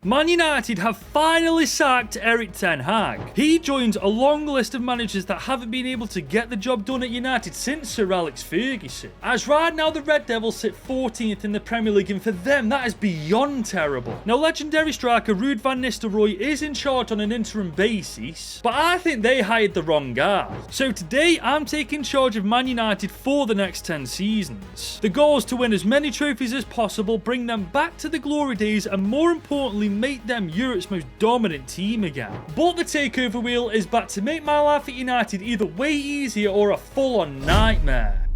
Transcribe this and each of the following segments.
Man United have finally sacked Erik Ten Hag. He joins a long list of managers that haven't been able to get the job done at United since Sir Alex Ferguson. As right now the Red Devils sit 14th in the Premier League, and for them that is beyond terrible. Now legendary striker Ruud van Nistelrooy is in charge on an interim basis, but I think they hired the wrong guy. So today I'm taking charge of Man United for the next 10 seasons. The goal is to win as many trophies as possible, bring them back to the glory days, and more importantly make them Europe's most dominant team again. But the takeover wheel is back to make my life at United either way easier or a full-on nightmare.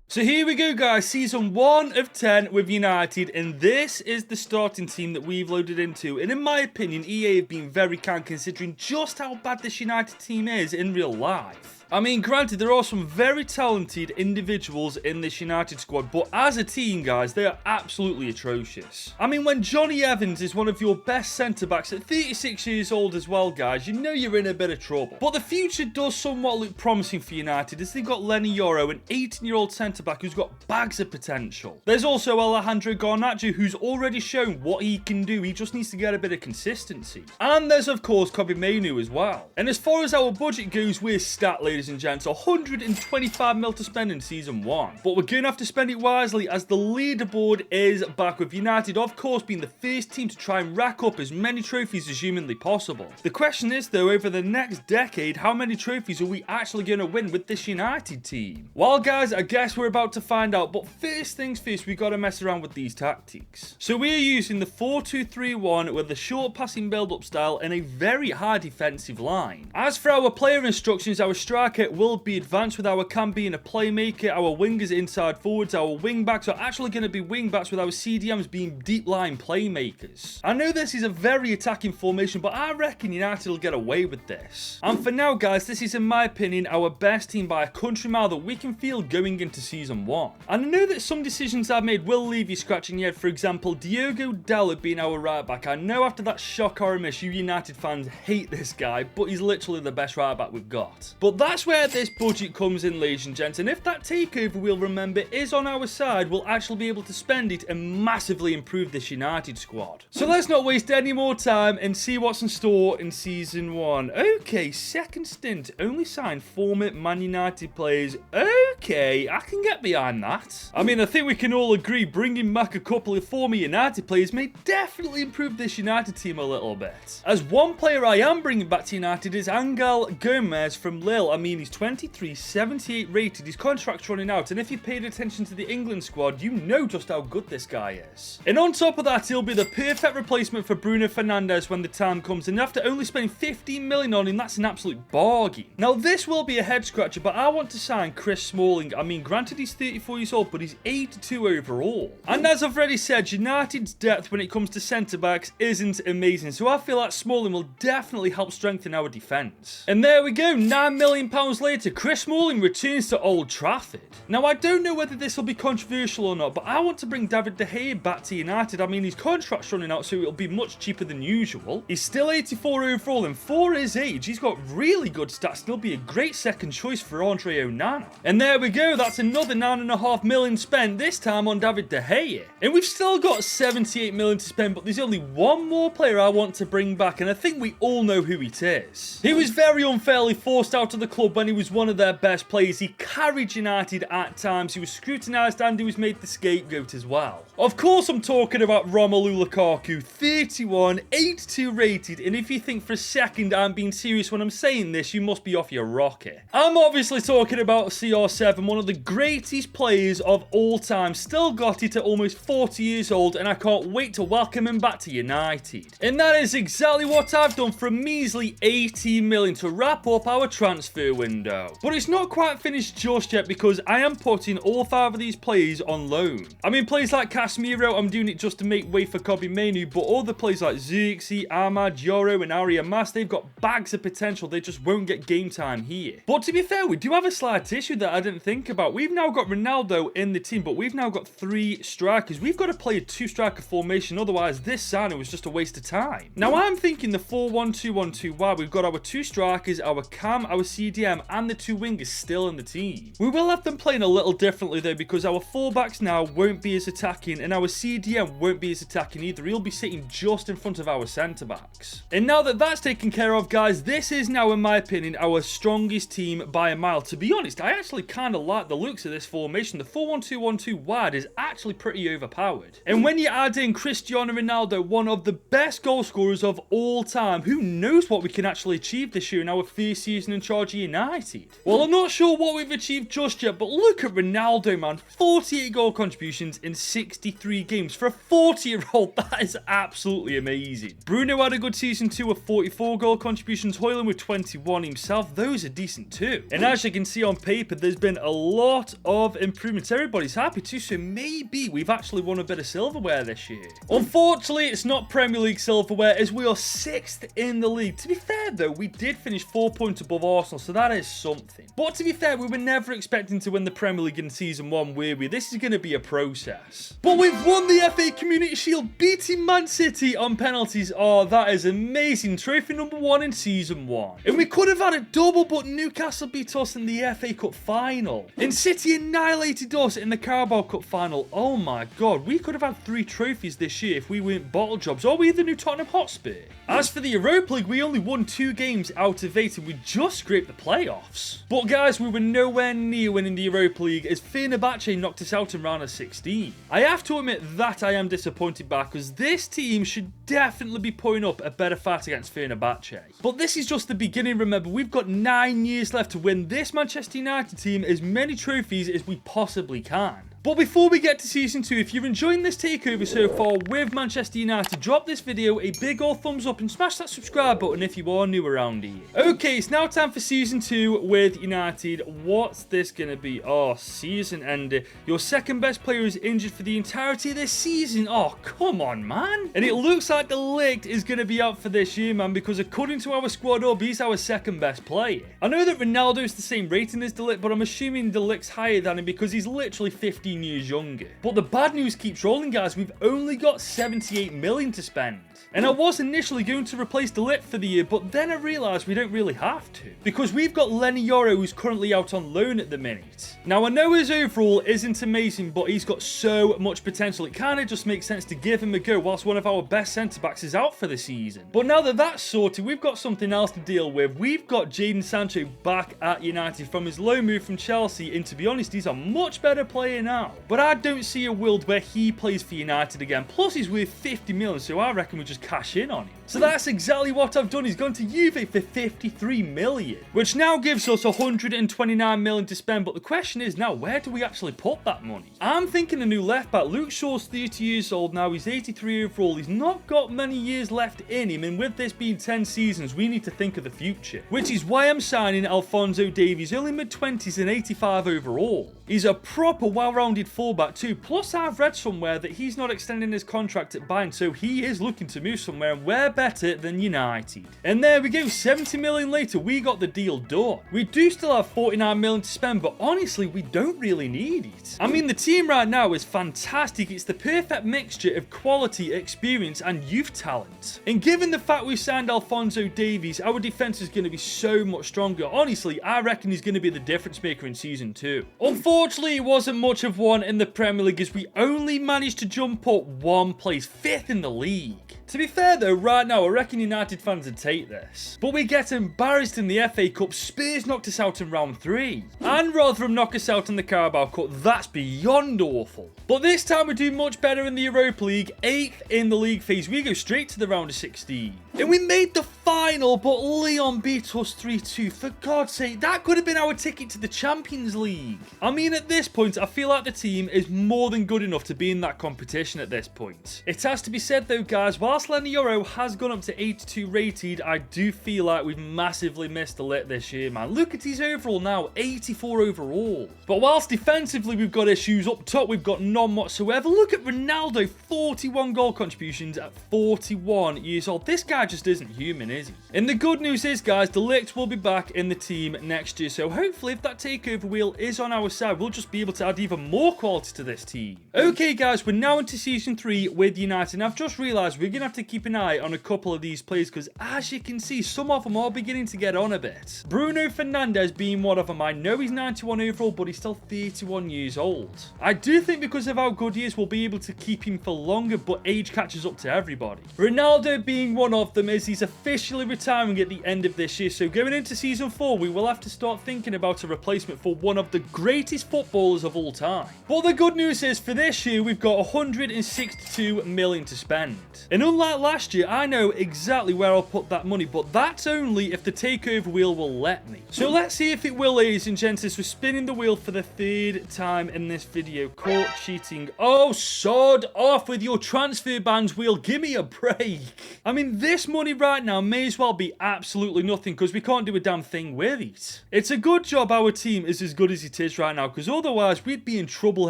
So here we go guys, season 1 of 10 with United, and this is the starting team that we've loaded into, and in my opinion EA have been very kind considering just how bad this United team is in real life. I mean, granted, there are some very talented individuals in this United squad, but as a team, guys, they are absolutely atrocious. I mean, when Johnny Evans is one of your best centre-backs at 36 years old as well, guys, you know you're in a bit of trouble. But the future does somewhat look promising for United, as they've got Lenny Yoro, an 18-year-old centre-back who's got bags of potential. There's also Alejandro Garnacho, who's already shown what he can do. He just needs to get a bit of consistency. And there's, of course, Kobe Mainoo as well. And as far as our budget goes, we're stat, ladies and gents, 125 mil to spend in season 1. But we're going to have to spend it wisely, as the leaderboard is back with United, of course, being the first team to try and rack up as many trophies as humanly possible. The question is, though, over the next decade, how many trophies are we actually going to win with this United team? Well, guys, I guess we're about to find out, but first things first, we got to mess around with these tactics. So we're using the 4-2-3-1 with a short passing build-up style and a very high defensive line. As for our player instructions, our striker will be advanced, with our cam being a playmaker, our wingers inside forwards, our wing backs are actually going to be wing backs, with our CDMs being deep line playmakers. I know this is a very attacking formation, but I reckon United will get away with this. And for now guys, this is in my opinion our best team by a country mile that we can field going into season 1. And I know that some decisions I've made will leave you scratching your head. For example, Diogo Dalot being our right back. I know after that shock or a miss, you United fans hate this guy, but he's literally the best right back we've got. But that's where this budget comes in, ladies and gents, and if that takeover wheel, remember, is on our side, we'll actually be able to spend it and massively improve this United squad. So let's not waste any more time and see what's in store in season 1. Okay, second stint, only signed former Man United players. Okay, I can get behind that. I mean, I think we can all agree bringing back a couple of former United players may definitely improve this United team a little bit. As one player I am bringing back to United is Angel Gomez from Lille. I mean, he's 23, 78 rated, his contract's running out, and if you paid attention to the England squad, you know just how good this guy is. And on top of that, he'll be the perfect replacement for Bruno Fernandes when the time comes, and after only spending 15 million on him, that's an absolute bargain. Now this will be a head scratcher, but I want to sign Chris Smalling. I mean, granted he's 34 years old, but he's 82 overall. And as I've already said, United's depth when it comes to centre-backs isn't amazing, so I feel like Smalling will definitely help strengthen our defence. And there we go, £9 million later, Chris Smalling returns to Old Trafford. Now, I don't know whether this will be controversial or not, but I want to bring David De Gea back to United. I mean, his contract's running out, so it'll be much cheaper than usual. He's still 84 overall, and for his age, he's got really good stats. He'll be a great second choice for Andre Onana. And there we go, that's another £9.5 million spent, this time on David De Gea. And we've still got 78 million to spend, but there's only one more player I want to bring back, and I think we all know who it is. He was very unfairly forced out of the club when he was one of their best players. He carried United at times, he was scrutinised, and he was made the scapegoat as well. Of course I'm talking about Romelu Lukaku, 31, 82 rated, and if you think for a second I'm being serious when I'm saying this, you must be off your rocker. I'm obviously talking about CR7, one of the greatest players of all time, still got it at almost 40 years old, and I can't wait to welcome him back to United. And that is exactly what I've done for a measly 18 million to wrap up our transfer window. But it's not quite finished just yet, because I am putting all 5 of these players on loan. I mean, players like Casemiro, I'm doing it just to make way for Kobe Mainoo, but other players like Zirkzee, Ahmad, Yoro and Ari Mas, they've got bags of potential, they just won't get game time here. But to be fair, we do have a slight issue that I didn't think about. We've now got Ronaldo in the team, but we've now got 3 strikers. We've got to play a 2-striker formation, otherwise this signing was just a waste of time. Now I'm thinking the 4-1-2-1-2, why we've got our 2 strikers, our cam, our CDM and the 2 wingers still in the team. We will have them playing a little differently though, because our fullbacks now won't be as attacking attacking, and our CDM won't be as attacking either. He'll be sitting just in front of our centre-backs. And now that that's taken care of, guys, this is now, in my opinion, our strongest team by a mile. To be honest, I actually kind of like the looks of this formation. The 4-1-2-1-2 wide is actually pretty overpowered. And when you add in Cristiano Ronaldo, one of the best goal scorers of all time, who knows what we can actually achieve this year in our first season in charge of United? Well, I'm not sure what we've achieved just yet, but look at Ronaldo, man. 48 goal contributions in 63 games. For a 40-year-old, that is absolutely amazing. Bruno had a good season too with 44 goal contributions. Højlund with 21 himself. Those are decent too. And as you can see on paper, there's been a lot of improvements. Everybody's happy too, so maybe we've actually won a bit of silverware this year. Unfortunately, it's not Premier League silverware, as we are 6th in the league. To be fair though, we did finish 4 points above Arsenal, so that is something. But to be fair, we were never expecting to win the Premier League in season 1, were we? This is going to be a process. But we've won the FA Community Shield, beating Man City on penalties. Oh, that is amazing. Trophy number 1 in season 1. And we could have had a double, but Newcastle beat us in the FA Cup final. And City annihilated us in the Carabao Cup final. Oh my god, we could have had 3 trophies this year if we weren't bottle jobs, or we the new Tottenham Hotspur. As for the Europa League, we only won 2 games out of 8 and we just scraped the playoffs. But guys, we were nowhere near winning the Europa League as Fenerbahce knocked us out in round of 16. I have to admit that I am disappointed back, because this team should definitely be putting up a better fight against Fenerbahce. But this is just the beginning. Remember, we've got 9 years left to win this Manchester United team as many trophies as we possibly can. But before we get to Season 2, if you're enjoying this takeover so far with Manchester United, drop this video a big old thumbs up and smash that subscribe button if you are new around here. Okay, it's now time for Season 2 with United. What's this going to be? Oh, season ender. Your second best player is injured for the entirety of this season. Oh, come on, man. And it looks like De Ligt is going to be out for this year, man, because according to our squad up, he's our second best player. I know that Ronaldo is the same rating as De Ligt, but I'm assuming De Ligt's higher than him because he's literally 15 years younger. But the bad news keeps rolling, guys. We've only got 78 million to spend. And I was initially going to replace De Ligt for the year, but then I realised we don't really have to, because we've got Lenny Yoro, who's currently out on loan at the minute. Now, I know his overall isn't amazing, but he's got so much potential. It kind of just makes sense to give him a go whilst one of our best centre-backs is out for the season. But now that that's sorted, we've got something else to deal with. We've got Jadon Sancho back at United from his loan move from Chelsea, and to be honest, he's a much better player now. But I don't see a world where he plays for United again. Plus, he's worth 50 million, so I reckon we just cash in on him. So that's exactly what I've done. He's gone to Juve for 53 million, which now gives us 129 million to spend. But the question is now, where do we actually put that money? I'm thinking a new left back. Luke Shaw's 30 years old now. He's 83 overall. He's not got many years left in him, and with this being 10 seasons, we need to think of the future, which is why I'm signing Alphonso Davies, only mid-20s and 85 overall. He's a proper well-rounded fullback too. Plus, I've read somewhere that he's not extending his contract at Bayern, so he is looking to move somewhere, and where better than United. And there we go, 70 million later, we got the deal done. We do still have 49 million to spend, but honestly, we don't really need it. I mean, the team right now is fantastic. It's the perfect mixture of quality, experience, and youth talent. And given the fact we've signed Alphonso Davies, our defense is going to be so much stronger. Honestly, I reckon he's going to be the difference maker in Season 2. Unfortunately, it wasn't much of one in the Premier League, as we only managed to jump up 1 place, 5th in the league. To be fair though, right now I reckon United fans would take this. But we get embarrassed in the FA Cup. Spurs knocked us out in round 3. And Rotherham knock us out in the Carabao Cup. That's beyond awful. But this time we do much better in the Europa League. 8th in the league phase. We go straight to the round of 16. And we made the final, but Lyon beat us 3-2. For God's sake, that could have been our ticket to the Champions League. I mean, at this point, I feel like the team is more than good enough to be in that competition at this point. It has to be said though, guys, whilst Lenny Yoro has gone up to 82 rated, I do feel like we've massively missed the lit this year, man. Look at his overall now, 84 overall. But whilst defensively we've got issues, up top we've got none whatsoever. Look at Ronaldo, 41 goal contributions at 41 years old. This guy just isn't human, is he? And the good news is, guys, De Ligt will be back in the team next year, so hopefully if that takeover wheel is on our side, we'll just be able to add even more quality to this team. Okay, guys, we're now into Season 3 with United, and I've just realised we're going to have to keep an eye on a couple of these players because, as you can see, some of them are beginning to get on a bit. Bruno Fernandes being one of them. I know he's 91 overall, but he's still 31 years old. I do think because of how good he is, we'll be able to keep him for longer, but age catches up to everybody. Ronaldo being one of them, as he's officially retiring at the end of this year. So going into season 4, we will have to start thinking about a replacement for one of the greatest footballers of all time. But the good news is for this year, we've got 162 million to spend. And unlike last year, I know exactly where I'll put that money, but that's only if the takeover wheel will let me. So let's see if it will, ladies and gents, as we're spinning the wheel for the 3rd time in this video. Caught cheating. Oh, sod off with your transfer bans wheel. Give me a break. I mean, this money right now may as well be absolutely nothing because we can't do a damn thing with it. It's a good job our team is as good as it is right now, because otherwise we'd be in trouble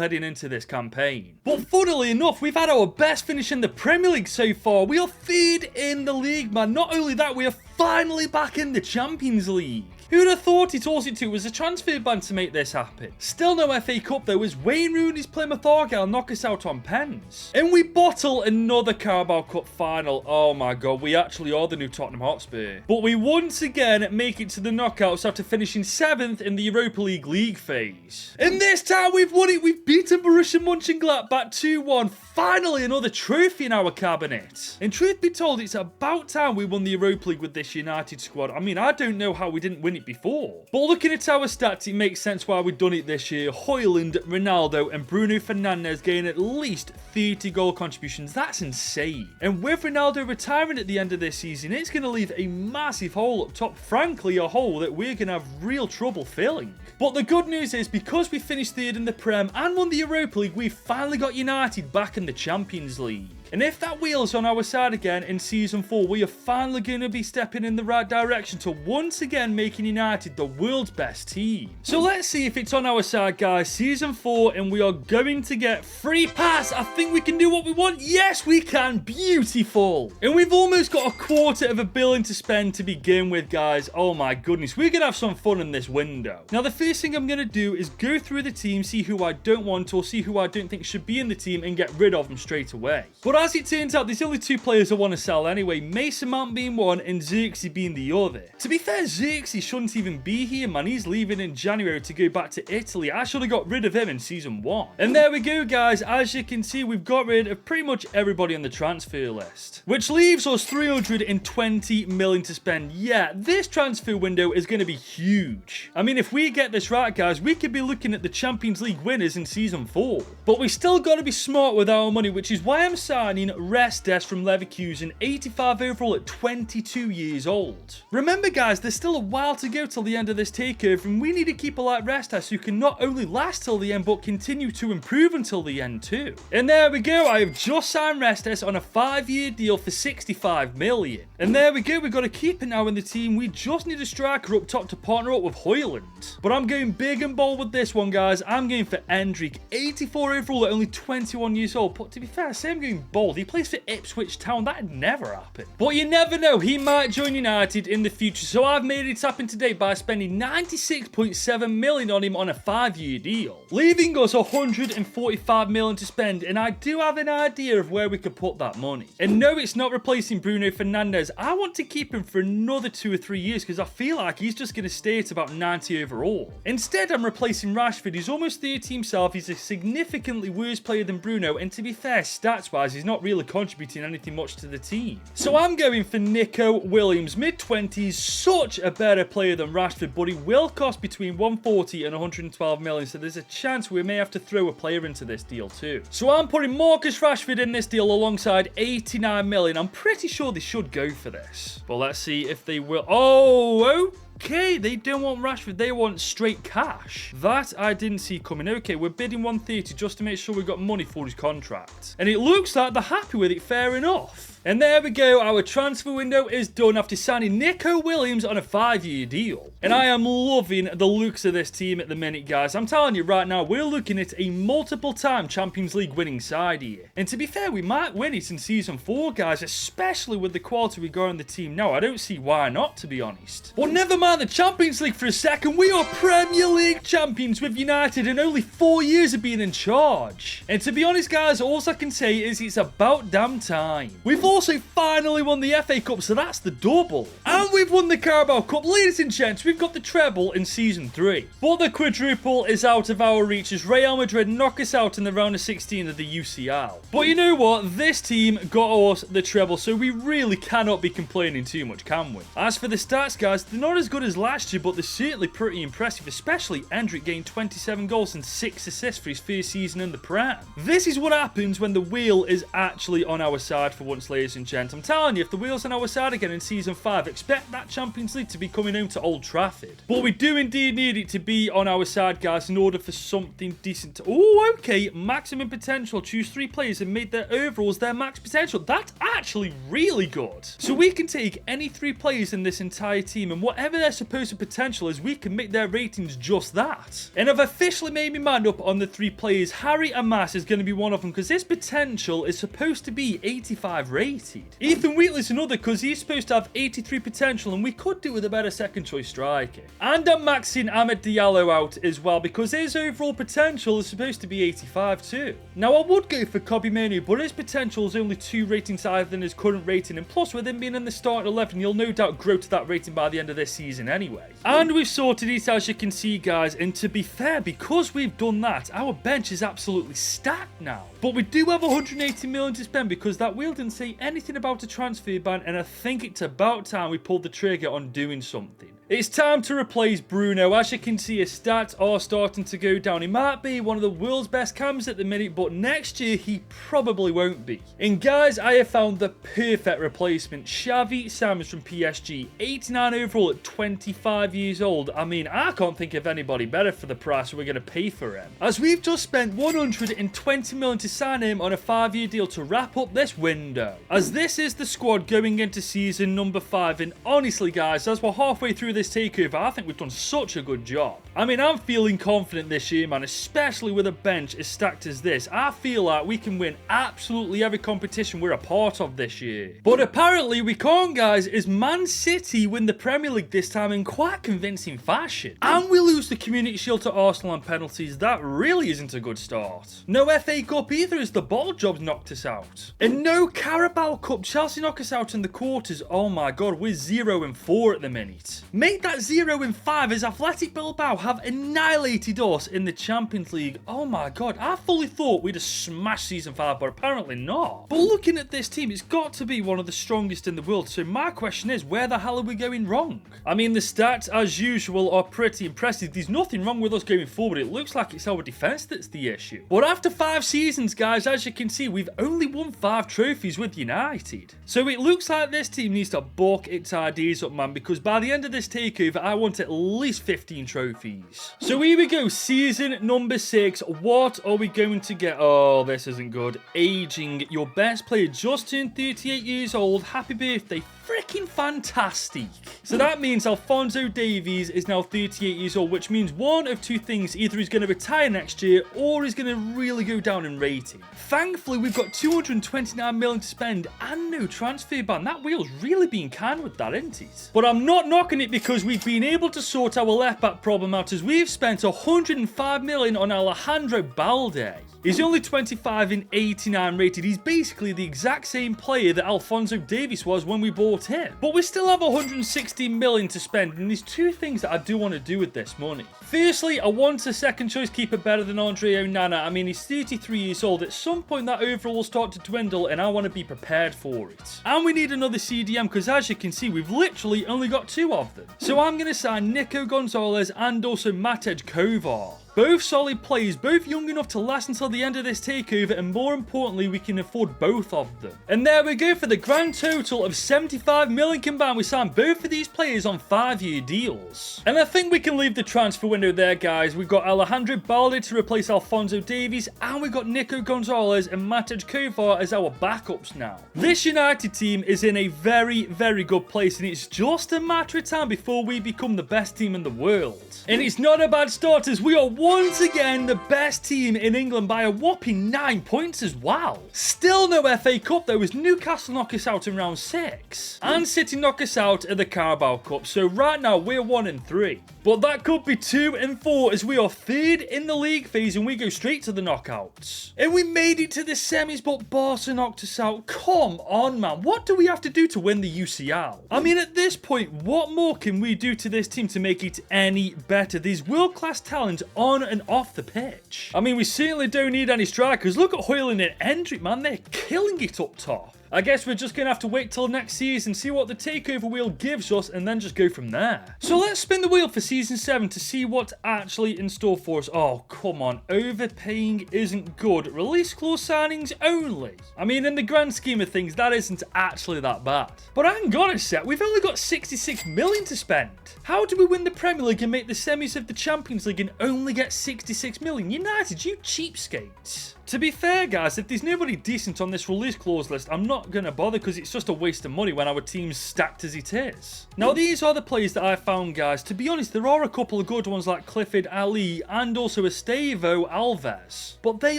heading into this campaign. But funnily enough, we've had our best finish in the Premier League so far. We are 3rd in the league, man. Not only that, we are finally back in the Champions League. Who'd have thought it all it took was a transfer ban to make this happen? Still no FA Cup though, as Wayne Rooney's Plymouth Argyle knock us out on pens. And we bottle another Carabao Cup final. Oh my god, we actually are the new Tottenham Hotspur. But we once again make it to the knockouts after finishing 7th in the Europa League phase. And this time we've won it. We've beaten Borussia Mönchengladbach 2-1. Finally another trophy in our cabinet. And truth be told, it's about time we won the Europa League with this United squad. I mean, I don't know how we didn't win it before. But looking at our stats, it makes sense why we've done it this year. Højlund, Ronaldo and Bruno Fernandes getting at least 30 goal contributions. That's insane. And with Ronaldo retiring at the end of this season, it's going to leave a massive hole up top. Frankly, a hole that we're going to have real trouble filling. But the good news is, because we finished 3rd in the Prem and won the Europa League, we've finally got United back in the Champions League. And if that wheel's on our side again in Season 4, we are finally going to be stepping in the right direction to once again making United the world's best team. So let's see if it's on our side, guys. Season 4, and we are going to get free pass. I think we can do what we want. Yes, we can. Beautiful. And we've almost got $250 million to spend to begin with, guys. Oh my goodness. We're going to have some fun in this window. Now, the first thing I'm going to do is go through the team, see who I don't want or see who I don't think should be in the team and get rid of them straight away. But as it turns out, there's only 2 players I want to sell anyway. Mason Mount being one and Xerxes being the other. To be fair, Xerxes shouldn't even be here, man. He's leaving in January to go back to Italy. I should have got rid of him in Season 1. And there we go, guys. As you can see, we've got rid of pretty much everybody on the transfer list, which leaves us 320 million to spend. Yeah, this transfer window is going to be huge. I mean, if we get this right, guys, we could be looking at the Champions League winners in Season 4. But we still got to be smart with our money, which is why I'm signing Restes from Leverkusen, 85 overall at 22 years old. Remember, guys, there's still a while to go till the end of this takeover, and we need to keep a like Restes who can not only last till the end, but continue to improve until the end too. And there we go. I have just signed Restes on a 5-year deal for 65 million. And there we go. We've got to keep it now in the team. We just need a striker up top to partner up with Højlund. But I'm going big and bold with this one, guys. I'm going for Endrick, 84 overall at only 21 years old. But to be fair, I say I'm going bold. He plays for Ipswich Town. That'd never happen. But you never know. He might join United in the future. So I've made it happen today by spending 96.7 million on him on a 5-year deal, leaving us 145 million to spend. And I do have an idea of where we could put that money. And no, it's not replacing Bruno Fernandes. I want to keep him for another 2 or 3 years because I feel like he's just going to stay at about 90 overall. Instead, I'm replacing Rashford. He's almost 30 himself. He's a significantly worse player than Bruno. And to be fair, stats-wise, he's not really contributing anything much to the team. So I'm going for Nico Williams, mid-20s, such a better player than Rashford, but he will cost between 140 and 112 million, so there's a chance we may have to throw a player into this deal too. So I'm putting Marcus Rashford in this deal alongside 89 million. I'm pretty sure they should go for this, but let's see if they will. Oh, okay, they don't want Rashford, they want straight cash. That I didn't see coming. Okay, we're bidding 130 just to make sure we got money for his contract. And it looks like they're happy with it, fair enough. And there we go, our transfer window is done after signing Nico Williams on a 5-year deal. And I am loving the looks of this team at the minute, guys. I'm telling you right now, we're looking at a multiple-time Champions League winning side here. And to be fair, we might win it in Season 4, guys, especially with the quality we got on the team now. I don't see why not, to be honest. But never mind the Champions League for a second. We are Premier League champions with United in only 4 years of being in charge. And to be honest, guys, all I can say is it's about damn time. We've also finally won the FA Cup, so that's the double. And we've won the Carabao Cup. Ladies and gents, we've got the treble in Season 3. But the quadruple is out of our reach as Real Madrid knock us out in the round of 16 of the UCL. But you know what? This team got us the treble, so we really cannot be complaining too much, can we? As for the stats, guys, they're not as good as last year, but they're certainly pretty impressive, especially Erik getting 27 goals and 6 assists for his first season in the Prem. This is what happens when the wheel is actually on our side for once, ladies and gents. I'm telling you, if the wheel's on our side again in Season 5, expect that Champions League to be coming home to Old Trafford. But we do indeed need it to be on our side, guys, in order for something decent to... Oh, okay, maximum potential. Choose 3 players and make their overalls their max potential. That's actually really good. So we can take any 3 players in this entire team, and whatever their supposed potential is, we can make their ratings just that. And I've officially made my mind up on the 3 players. Harry and Mass is going to be one of them, because his potential is supposed to be 85 rated. Ethan Wheatley's another, because he's supposed to have 83 potential, and we could do with a better second choice striker. And I'm maxing Amad Diallo out as well, because his overall potential is supposed to be 85 too. Now I would go for Kobbie Mainoo, but his potential is only 2 ratings higher than his current rating, and plus with him being in the starting 11, he'll no doubt grow to that rating by the end of this season anyway. And we've sorted it, as you can see, guys, and to be fair, because we've done that, our bench is absolutely stacked now. But we do have 180 million to spend, because that wheel didn't say anything about a transfer ban, and I think it's about time we pulled the trigger on doing something. It's time to replace Bruno. As you can see, his stats are starting to go down. He might be one of the world's best cams at the minute, but next year he probably won't be. And guys, I have found the perfect replacement. Xavi Simons from PSG, 89 overall at 25 years old. I mean, I can't think of anybody better for the price we're going to pay for him, as we've just spent 120 million to sign him on a 5-year deal to wrap up this window. As this is the squad going into season number 5, and honestly, guys, as we're halfway through this takeover, I think we've done such a good job. I mean, I'm feeling confident this year, man, especially with a bench as stacked as this. I feel like we can win absolutely every competition we're a part of this year. But apparently we can't, guys, as Man City win the Premier League this time in quite convincing fashion. And we lose the Community Shield to Arsenal on penalties. That really isn't a good start. No FA Cup either, as the ball jobs knocked us out. And no Carabao Cup. Chelsea knock us out in the quarters. Oh my god, we're 0-4 at the minute. Make that 0-5 as Athletic Bilbao have annihilated us in the Champions League. Oh my god, I fully thought we'd have smashed Season 5, but apparently not. But looking at this team, it's got to be one of the strongest in the world, so my question is, where the hell are we going wrong? I mean, the stats, as usual, are pretty impressive. There's nothing wrong with us going forward. It looks like it's our defence that's the issue. But after 5 seasons, guys, as you can see, we've only won 5 trophies with United. So it looks like this team needs to bulk its ideas up, man, because by the end of this takeover, I want at least 15 trophies. So here we go, season number 6. What are we going to get? Oh, this isn't good. Aging. Your best player just turned 38 years old. Happy birthday. Freaking fantastic. So that means Alphonso Davies is now 38 years old, which means one of 2 things. Either he's going to retire next year, or he's going to really go down in rating. Thankfully, we've got 229 million to spend and no transfer ban. That wheel's really been kind with that, isn't it? But I'm not knocking it, because we've been able to sort our left back problem out, as we've spent 105 million on Alejandro Balde. He's only 25 and 89 rated. He's basically the exact same player that Alphonso Davies was when we bought him. But we still have 160 million to spend, and there's 2 things that I do want to do with this money. Firstly, I want a second choice keeper better than Andre Onana. I mean, he's 33 years old. At some point, that overall will start to dwindle, and I want to be prepared for it. And we need another CDM, because as you can see, we've literally only got 2 of them. So I'm going to sign Nico Gonzalez and also Matej Kovar. Both solid players, both young enough to last until the end of this takeover, and more importantly, we can afford both of them. And there we go, for the grand total of 75 million combined, we signed both of these players on 5-year deals. And I think we can leave the transfer window there, guys. We've got Alejandro Balde to replace Alphonso Davies, and we've got Nico Gonzalez and Matej Kovar as our backups now. This United team is in a very, very good place, and it's just a matter of time before we become the best team in the world. And it's not a bad start, as we are once again the best team in England by a whopping 9 points as well. Still no FA Cup though, as Newcastle knock us out in round 6. And City knock us out at the Carabao Cup, so right now we're 1 and 3. But that could be 2 and 4 as we are 3rd in the league phase and we go straight to the knockouts. And we made it to the semis, but Barca knocked us out. Come on, man. What do we have to do to win the UCL? I mean, at this point, what more can we do to this team to make it any better? These world-class talents on and off the pitch. I mean, we certainly don't need any strikers. Look at Højlund and Hendrik, man. They're killing it up top. I guess we're just going to have to wait till next season, see what the takeover wheel gives us, and then just go from there. So let's spin the wheel for season 7 to see what's actually in store for us. Oh, come on. Overpaying isn't good. Release clause signings only. I mean, in the grand scheme of things, that isn't actually that bad. But hang on a sec. We've only got 66 million to spend. How do we win the Premier League and make the semis of the Champions League and only get 66 million? United, you cheapskates. To be fair, guys, if there's nobody decent on this release clause list, I'm not going to bother because it's just a waste of money when our team's stacked as it is. Now, these are the players that I found, guys. To be honest, there are a couple of good ones like Clifford, Ali, and also Estevao Alves. But they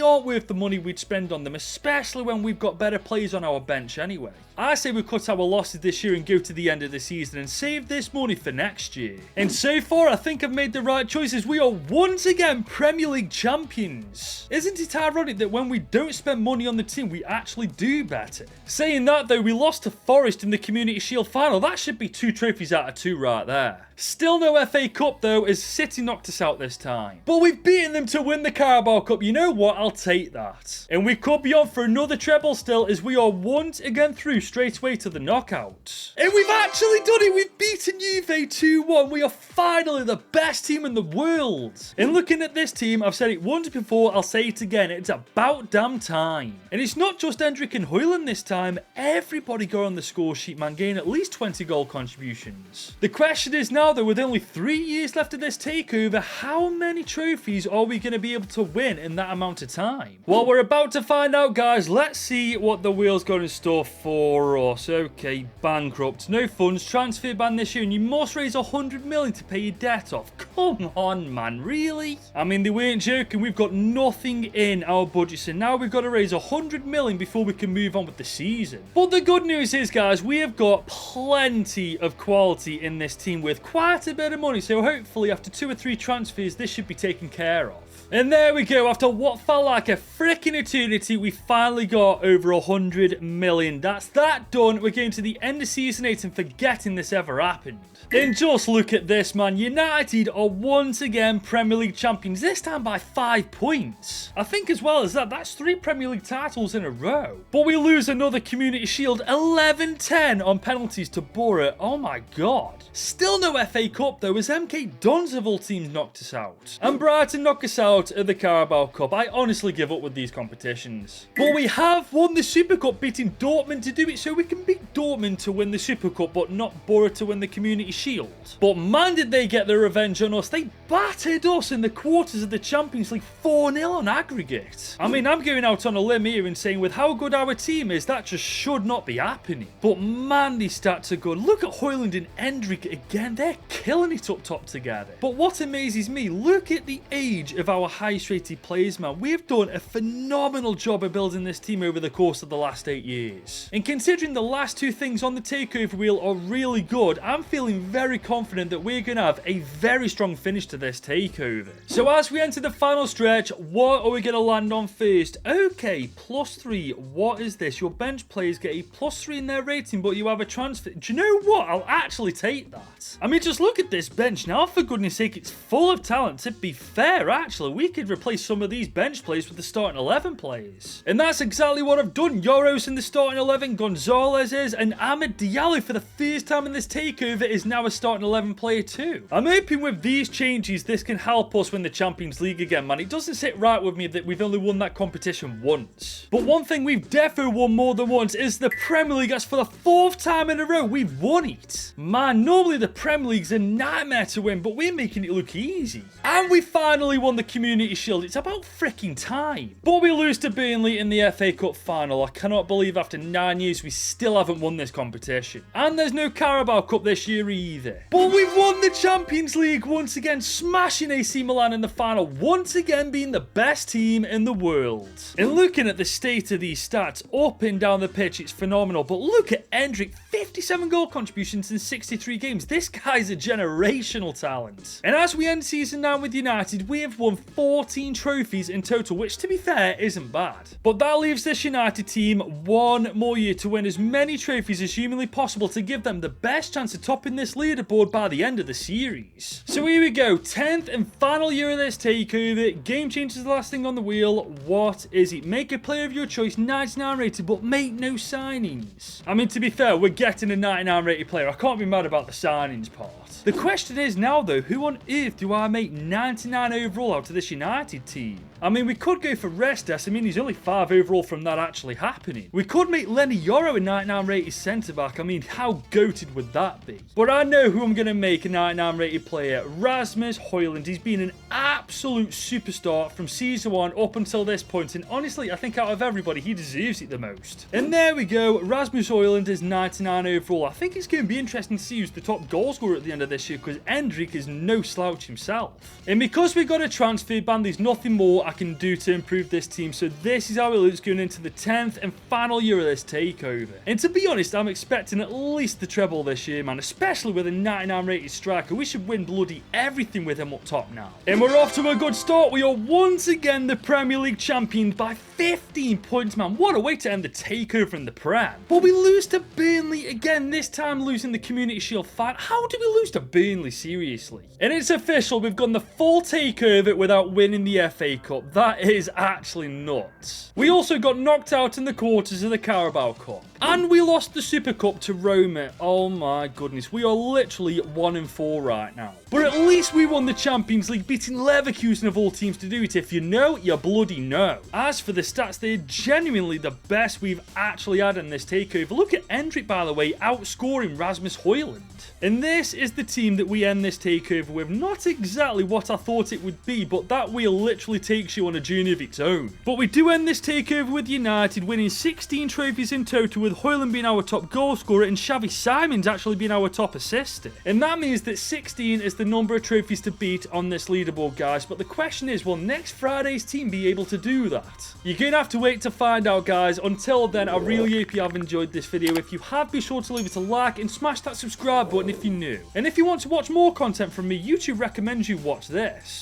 aren't worth the money we'd spend on them, especially when we've got better players on our bench anyway. I say we cut our losses this year and go to the end of the season and save this money for next year. And so far, I think I've made the right choices. We are once again Premier League champions. Isn't it ironic that when we don't spend money on the team, we actually do better? Saying that though, we lost to Forest in the Community Shield final. That should be 2 trophies out of 2 right there. Still no FA Cup though, as City knocked us out this time. But we've beaten them to win the Carabao Cup. You know what? I'll take that. And we could be on for another treble still, as we are once again through straight away to the knockouts. And we've actually done it. We've beaten Juve 2-1. We are finally the best team in the world. And looking at this team, I've said it once before, I'll say it again. It's about damn time. And it's not just Hendrik and Højlund this time. Everybody go on the score sheet, man, gain at least 20 goal contributions. The question is now, though, with only 3 years left of this takeover, how many trophies are we going to be able to win in that amount of time? Well, we're about to find out, guys. Let's see what the wheel's got in store for us. Okay, bankrupt, no funds, transfer ban this year, and you must raise 100 million to pay your debt off. Come on, man, really? I mean, they weren't joking. We've got nothing in our budget, so now we've got to raise 100 million before we can move on with the season. But the good news is, guys, we have got plenty of quality in this team with quite a bit of money, so hopefully after 2 or 3 transfers, this should be taken care of. And there we go. After what felt like a freaking eternity, we finally got over 100 million. That's that done. We're going to the end of Season 8 and forgetting this ever happened. And just look at this, man. United are once again Premier League champions, this time by 5 points. I think as well as that, that's 3 Premier League titles in a row. But we lose another Community Shield, 11-10 on penalties to Borough. Oh my God. Still no FA Cup though, as MK Dons of all teams knocked us out. And Brighton knocked us out at the Carabao Cup. I honestly give up with these competitions. But we have won the Super Cup, beating Dortmund to do it, so we can beat Dortmund to win the Super Cup, but not Borough to win the Community Shield. But man, did they get their revenge on us. They battered us in the quarters of the Champions League 4-0 on aggregate. I mean, I'm going out on a limb here and saying with how good our team is, that just should not be happening. But man, these stats are good. Look at Højlund and Hendrik again. They're killing it up top together. But what amazes me, look at the age of our highest rated players, man. We've done a phenomenal job of building this team over the course of the last 8 years. And considering the last 2 things on the takeover wheel are really good, I'm feeling very confident that we're going to have a very strong finish to this takeover. So as we enter the final stretch, what are we going to land on first? Okay, +3. What is this? Your bench players get a +3 in their rating, but you have a transfer. Do you know what? I'll actually take that. I mean, just look at this bench now. For goodness sake, it's full of talent. To be fair, actually, we could replace some of these bench players with the starting 11 players. And that's exactly what I've done. Yoros in the starting 11, Gonzalez is, and Amad Diallo for the first time in this takeover is now a starting 11 player too. I'm hoping with these changes, this can help us win the Champions League again, man. It doesn't sit right with me that we've only won that competition once. But one thing we've defo won more than once is the Premier League. That's for the 4th time in a row we've won it. Man, normally the Premier League's a nightmare to win, but we're making it look easy. And we finally won the Community Shield. It's about freaking time. But we lose to Burnley in the FA Cup final. I cannot believe after 9 years we still haven't won this competition. And there's no Carabao Cup this year either. But we've won the Champions League once again. smashing AC Milan in the final, once again being the best team in the world. And looking at the state of these stats, up and down the pitch, it's phenomenal. But look at Erik, 57 goal contributions in 63 games. This guy's a generational talent. And as we end season 9 with United, we have won 14 trophies in total, which to be fair, isn't bad. But that leaves this United team one more year to win as many trophies as humanly possible to give them the best chance of topping this leaderboard by the end of the series. So here we go, 10th and final year of this takeover. Game change is the last thing on the wheel. What is it? Make a player of your choice, 99 rated, but make no signings. I mean, to be fair, we're getting a 99 rated player. I can't be mad about the signings part. The question is now though, who on earth do I make 99 overall out of this United team? I mean, we could go for Restes. I mean, he's only 5 overall from that actually happening. We could make Lenny Yoro a 99 rated centre-back. I mean, how goated would that be? But I know who I'm going to make a 99 rated player. Rasmus Højlund. He's been an absolute superstar from season 1 up until this point. And honestly, I think out of everybody, he deserves it the most. And there we go. Rasmus Højlund is 99 overall. I think it's going to be interesting to see who's the top goal scorer at the end of this year, because Erik is no slouch himself. And because we got a transfer ban, there's nothing more I can do to improve this team. So this is how it looks going into the 10th and final year of this takeover. And to be honest, I'm expecting at least the treble this year, man, especially with a 99 rated striker. We should win bloody everything with him up top now. And we're off to a good start. We are once again the Premier League champions by 15 points, man. What a way to end the takeover in the Prem. But we lose to Burnley again, this time losing the Community Shield fight. How do we lose to Burnley, seriously? And it's official, we've gone the full takeover without winning the FA Cup. That is actually nuts. We also got knocked out in the quarters of the Carabao Cup. And we lost the Super Cup to Roma. Oh my goodness, we are literally 1-4 right now. But at least we won the Champions League, beating Leverkusen of all teams to do it. If you know, you bloody know. As for the stats, they're genuinely the best we've actually had in this takeover. Look at Erik, by the way, outscoring Rasmus Højlund. And this is the team that we end this takeover with. Not exactly what I thought it would be, but that wheel literally takes you on a journey of its own. But we do end this takeover with United winning 16 trophies in total, with Højlund being our top goal scorer and Xavi Simons actually being our top assister. And that means that 16 is the number of trophies to beat on this leaderboard, guys. But the question is, will next Friday's team be able to do that? You're going to have to wait to find out, guys. Until then, I really hope you have enjoyed this video. If you have, be sure to leave it a like and smash that subscribe button if you're new. And if you want to watch more content from me, YouTube recommends you watch this.